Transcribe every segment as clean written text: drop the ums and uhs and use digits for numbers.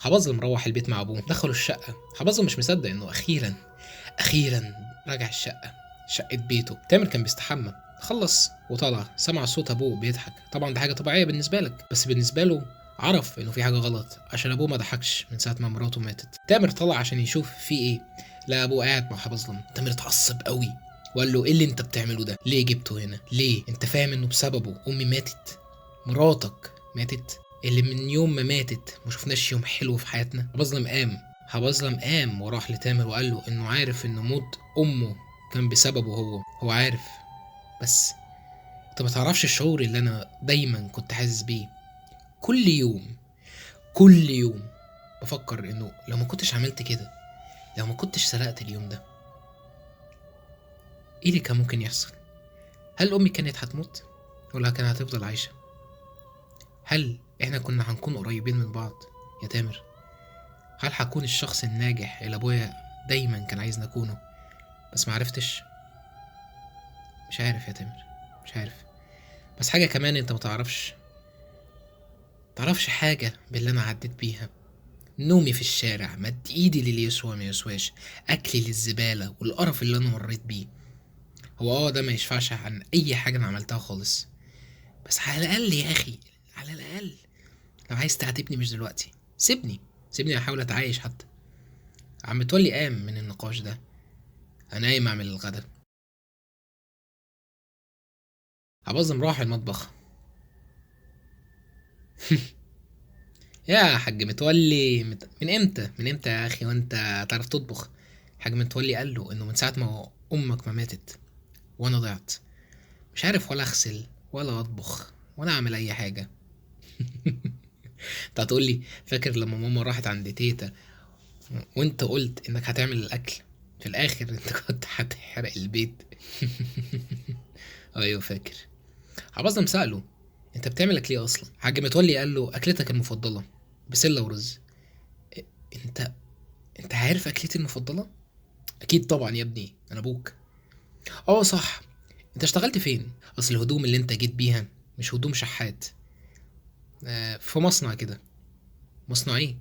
حبظل مروح البيت مع ابوه، دخلوا الشقه. حبظل مش مصدق انه اخيرا رجع الشقه، شقه بيته. تامر كان بيستحمى، خلص وطلع، سمع صوت ابوه بيضحك. طبعا دي حاجه طبيعيه بالنسبه لك، بس بالنسبه له عرف انه في حاجه غلط عشان ابوه ما ضحكش من ساعه ما مراته ماتت. تامر طلع عشان يشوف في ايه، لا ابوه قاعد مع حبظلم. تامر اتعصب قوي وقال له ايه اللي انت بتعمله ده؟ ليه جبته هنا؟ ليه؟ انت فاهم انه بسببه امي ماتت، مراتك ماتت، اللي من يوم ما ماتت ما شفناش يوم حلو في حياتنا. حبظلم قام وراح لتامر وقال له انه عارف ان موت امه كان بسببه هو عارف، بس انت ما تعرفش الشعور اللي انا دايما كنت حاسس بيه. كل يوم بفكر انه لو ما كنتش عملت كده، لو ما كنتش سرقت اليوم ده، ايه اللي كان ممكن يحصل؟ هل امي كانت هتموت ولا كانت هتفضل عايشه؟ هل احنا كنا هنكون قريبين من بعض يا تامر؟ هل هكون الشخص الناجح اللي ابويا دايما كان عايزني اكونه بس معرفتش؟ مش عارف يا تامر، مش عارف. بس حاجه كمان انت ما تعرفش حاجه باللي انا عديت بيها. نومي في الشارع، مد ايدي للي يسوى ما يسواش، اكلي للزباله، والقرف اللي انا مريت بيه. هو ده ما يشفعش عن اي حاجه انا عملتها خالص، بس على الاقل يا اخي، على الاقل لو عايز تعاتبني مش دلوقتي، سيبني احاول اتعايش حتى. عم متولي قام من النقاش ده، انا قايم اعمل الغدا. عبظم راح المطبخ. يا حاج متولي، من امتى يا اخي وانت تعرف تطبخ؟ حاج متولي قال له انه من ساعه ما امك ما ماتت وانا ضعت، مش عارف ولا اغسل ولا اطبخ ولا اعمل اي حاجه. انت هتقولي فاكر لما ماما راحت عند تيتا وانت قلت انك هتعمل الاكل، في الاخر انت كنت هتحرق البيت؟ ايوه فاكر. عبظم سأله انت بتعمل اكل ايه اصلا؟ حاج متولي قال له اكلتك المفضله، بسله ورز. إ- انت انت عارف اكلتي المفضله؟ اكيد طبعا يا ابني، انا ابوك. اه صح، انت اشتغلت فين؟ اصل الهدوم اللي انت جيت بيها مش هدوم شحات، في مصنع كده. مصنع ايه؟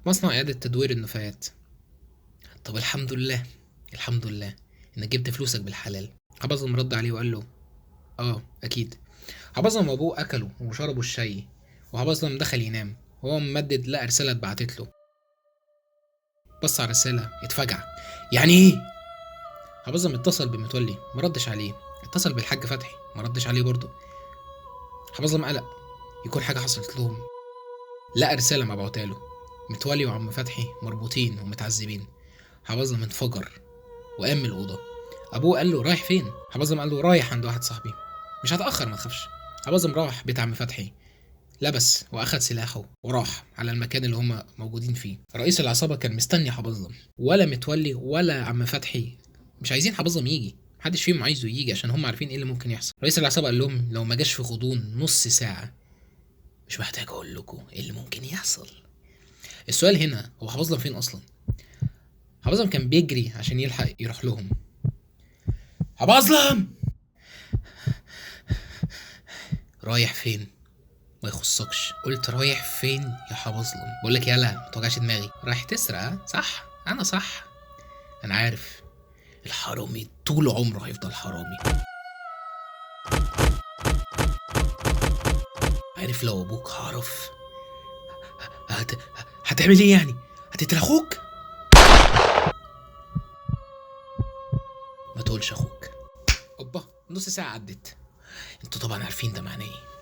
مصنع اعاده تدوير النفايات. طب الحمد لله انك جبت فلوسك بالحلال. عبظم رد عليه وقال له اه اكيد. عبظم وابوه اكلوا وشربوا الشاي، وعبظم دخل ينام وهو ممدد لقى رساله اتبعتت له. بص على الرساله اتفجع. يعني ايه؟ عبظم اتصل بمتولي ما ردش عليه، اتصل بالحاج فتحي ما ردش عليه برضه. عبظم قلق يكون حاجه حصلت لهم، لقى رساله مبعوتة له، متولي وعم فتحي مربوطين ومتعذبين. عبظم انفجر وقام من الاوضه. ابوه قال له رايح فين؟ عبظم قال له رايح عند واحد صاحبي، مش هتاخر ما تخافش. عبظم راح بيت عم فتحي، لبس واخد سلاحه وراح على المكان اللي هم موجودين فيه. رئيس العصابه كان مستني حبظم، ولا متولي ولا عم فتحي مش عايزين حبظم يجي، محدش فيهم عايزه يجي عشان هم عارفين ايه اللي ممكن يحصل. رئيس العصابه قال لهم لو ما جاش في غضون نص ساعه مش محتاج اقول لكم ايه اللي ممكن يحصل. السؤال هنا هو حبظم فين اصلا؟ حبظم كان بيجري عشان يلحق يروح لهم. حبظلم، رايح فين؟ ما يخصكش. قلت رايح فين يا حبظلم؟ بقول لك يلا ما توجعش دماغي. رايح تسرق؟ صح، انا صح، انا عارف. الحرامي طول عمره هيفضل حرامي. عارف لو ابوك عرف هت... هتعمل ايه يعني؟ هتقتل اخوك؟ ما تقولش اخوك. اوبا، نص ساعه عدت، انتوا طبعا عارفين ده معناه ايه.